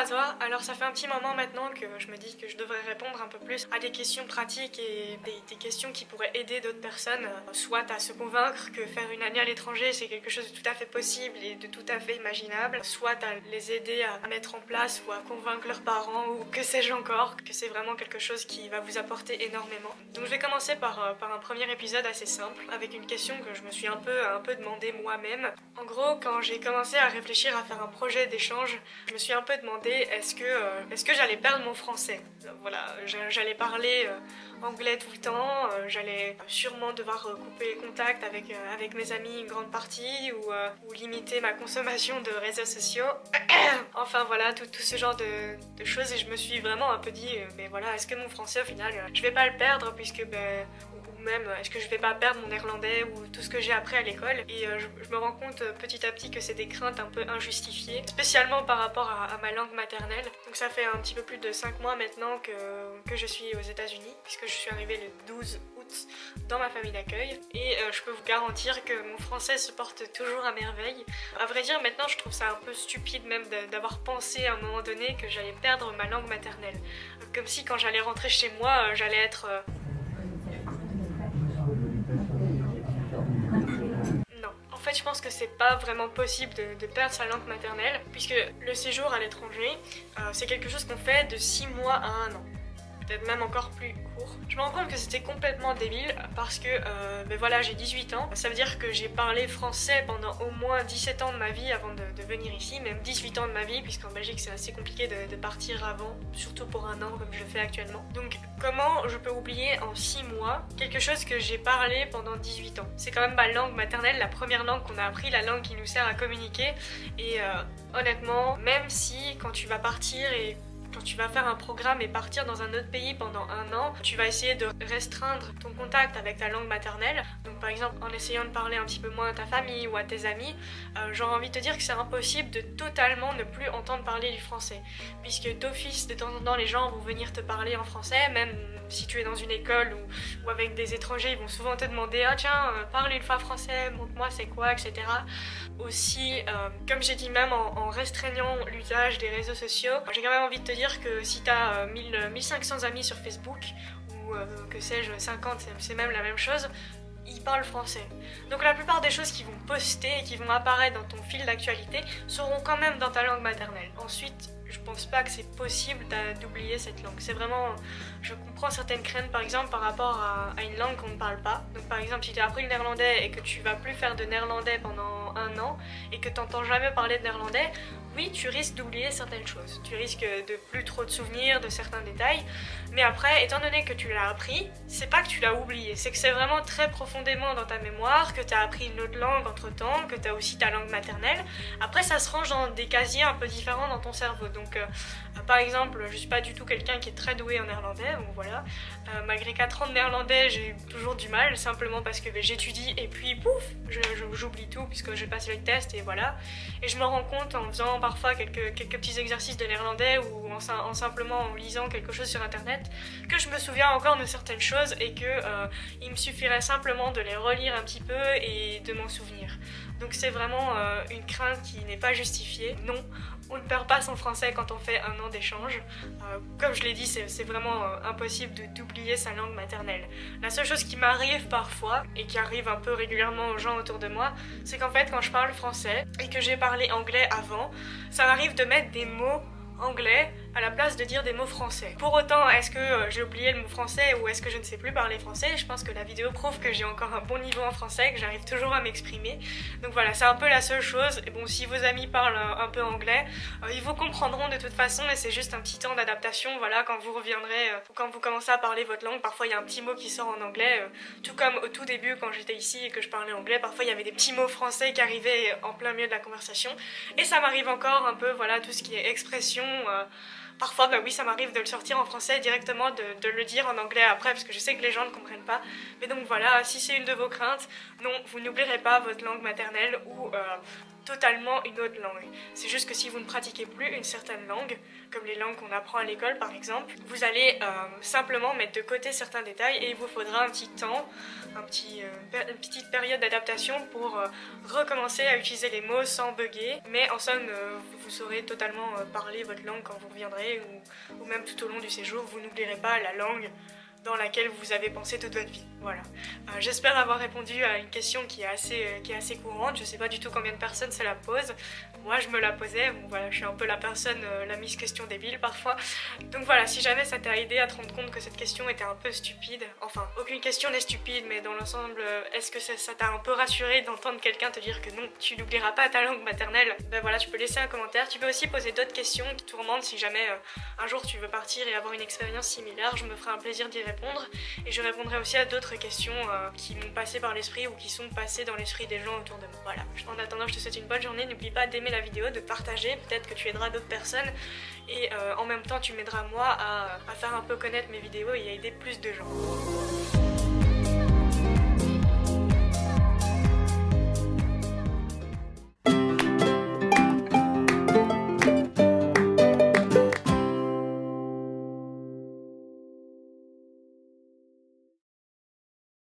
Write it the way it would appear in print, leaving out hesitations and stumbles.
toi. Alors ça fait un petit moment maintenant que je me dis que je devrais répondre un peu plus à des questions pratiques et des questions qui pourraient aider d'autres personnes, soit à se convaincre que faire une année à l'étranger c'est quelque chose de tout à fait possible et de tout à fait imaginable, soit à les aider à mettre en place ou à convaincre leurs parents ou que sais-je encore, que c'est vraiment quelque chose qui va vous apporter énormément. Donc je vais commencer par un premier épisode assez simple, avec une question que je me suis un peu demandé moi-même. En gros, quand j'ai commencé à réfléchir à faire un projet d'échange, je me suis un peu demandé est-ce que j'allais perdre mon français. Voilà, j'allais parler anglais tout le temps, j'allais sûrement devoir couper contact avec mes amis une grande partie ou limiter ma consommation de réseaux sociaux. Enfin voilà, tout ce genre de choses, et je me suis vraiment un peu dit mais voilà, est-ce que mon français au final je vais pas le perdre puisque ou même est-ce que je vais pas perdre mon néerlandais ou tout ce que j'ai appris à l'école. Et je me rends compte petit à petit que c'est des craintes un peu injustifiées, spécialement par rapport à ma langue maternelle. Donc ça fait un petit peu plus de 5 mois maintenant que je suis aux États-Unis, puisque je suis arrivée le 12 août dans ma famille d'accueil, et je peux vous garantir que mon français se porte toujours à merveille. À vrai dire, maintenant je trouve ça un peu stupide même d'avoir pensé à un moment donné que j'allais perdre ma langue maternelle, comme si quand j'allais rentrer chez moi j'allais être En fait, je pense que c'est pas vraiment possible de perdre sa langue maternelle, puisque le séjour à l'étranger, c'est quelque chose qu'on fait de 6 mois à 1 an. Peut-être même encore plus court. Je me rends compte que c'était complètement débile parce que voilà, j'ai 18 ans. Ça veut dire que j'ai parlé français pendant au moins 17 ans de ma vie avant de venir ici, même 18 ans de ma vie, puisqu'en Belgique c'est assez compliqué de partir avant, surtout pour 1 an comme je le fais actuellement. Donc comment je peux oublier en 6 mois quelque chose que j'ai parlé pendant 18 ans? C'est quand même ma langue maternelle, la première langue qu'on a appris, la langue qui nous sert à communiquer. Et honnêtement, même si quand tu vas partir et quand tu vas faire un programme et partir dans un autre pays pendant 1 an, tu vas essayer de restreindre ton contact avec ta langue maternelle. Donc par exemple en essayant de parler un petit peu moins à ta famille ou à tes amis, j'aurais envie de te dire que c'est impossible de totalement ne plus entendre parler du français. Puisque d'office, de temps en temps, les gens vont venir te parler en français, même si tu es dans une école ou avec des étrangers, ils vont souvent te demander « Ah tiens, parle une fois français, montre-moi c'est quoi, etc. » Aussi, comme j'ai dit, même en restreignant l'usage des réseaux sociaux, j'ai quand même envie de te dire que si tu as 1500 amis sur Facebook, ou que sais-je, 50, c'est même la même chose, ils parlent français. Donc la plupart des choses qui vont poster et qui vont apparaître dans ton fil d'actualité seront quand même dans ta langue maternelle. Ensuite, je pense pas que c'est possible d'oublier cette langue. C'est vraiment... Je comprends certaines craintes par exemple par rapport à une langue qu'on ne parle pas. Donc par exemple si tu as appris le néerlandais et que tu vas plus faire de néerlandais pendant 1 an et que tu n'entends jamais parler de néerlandais, oui, tu risques d'oublier certaines choses. Tu risques de plus trop te souvenir de certains détails. Mais après, étant donné que tu l'as appris, c'est pas que tu l'as oublié. C'est que c'est vraiment très profondément dans ta mémoire, que tu as appris une autre langue entre temps, que tu as aussi ta langue maternelle. Après, ça se range dans des casiers un peu différents dans ton cerveau. Donc, par exemple, je suis pas du tout quelqu'un qui est très doué en néerlandais. Donc voilà. Malgré 4 ans de néerlandais, j'ai toujours du mal, simplement parce que j'étudie et puis pouf, j'oublie tout puisque j'ai passé le test et voilà. Et je me rends compte en faisant parfois quelques petits exercices de néerlandais ou en simplement en lisant quelque chose sur internet que je me souviens encore de certaines choses et que il me suffirait simplement de les relire un petit peu et de m'en souvenir. Donc c'est vraiment une crainte qui n'est pas justifiée. Non, on ne perd pas son français quand on fait 1 an d'échange. Comme je l'ai dit, c'est vraiment impossible d'oublier sa langue maternelle. La seule chose qui m'arrive parfois, et qui arrive un peu régulièrement aux gens autour de moi, c'est qu'en fait quand je parle français et que j'ai parlé anglais avant, ça m'arrive de mettre des mots anglais à la place de dire des mots français. Pour autant, est-ce que j'ai oublié le mot français ou est-ce que je ne sais plus parler français? Je pense que la vidéo prouve que j'ai encore un bon niveau en français, que j'arrive toujours à m'exprimer. Donc voilà, c'est un peu la seule chose. Et bon, si vos amis parlent un peu anglais, ils vous comprendront de toute façon, mais c'est juste un petit temps d'adaptation. Voilà, quand vous reviendrez, ou quand vous commencez à parler votre langue, parfois il y a un petit mot qui sort en anglais. Tout comme au tout début, quand j'étais ici et que je parlais anglais, parfois il y avait des petits mots français qui arrivaient en plein milieu de la conversation. Et ça m'arrive encore un peu, voilà, tout ce qui est expression. Parfois, bah oui, ça m'arrive de le sortir en français directement, de le dire en anglais après, parce que je sais que les gens ne comprennent pas. Mais donc voilà, si c'est une de vos craintes, non, vous n'oublierez pas votre langue maternelle ou totalement une autre langue. C'est juste que si vous ne pratiquez plus une certaine langue, comme les langues qu'on apprend à l'école par exemple, vous allez simplement mettre de côté certains détails et il vous faudra un petit temps, une petite période d'adaptation pour recommencer à utiliser les mots sans bugger. Mais en somme, vous saurez totalement parler votre langue quand vous reviendrez ou même tout au long du séjour, vous n'oublierez pas la langue dans laquelle vous avez pensé toute votre vie. Voilà. J'espère avoir répondu à une question qui est assez courante. Je sais pas du tout combien de personnes se la posent. Moi je me la posais, bon voilà, je suis un peu la personne, la Miss Question débile parfois. Donc voilà, si jamais ça t'a aidé à te rendre compte que cette question était un peu stupide, enfin aucune question n'est stupide, mais dans l'ensemble, est-ce que ça t'a un peu rassuré d'entendre quelqu'un te dire que non, tu n'oublieras pas ta langue maternelle? Ben voilà, tu peux laisser un commentaire. Tu peux aussi poser d'autres questions qui te tourmentent si jamais un jour tu veux partir et avoir une expérience similaire. Je me ferai un plaisir d'y répondre et je répondrai aussi à d'autres questions qui m'ont passé par l'esprit ou qui sont passées dans l'esprit des gens autour de moi. Voilà. En attendant, je te souhaite une bonne journée. N'oublie pas d'aimer la vidéo, de partager, peut-être que tu aideras d'autres personnes et en même temps tu m'aideras moi à faire un peu connaître mes vidéos et à aider plus de gens.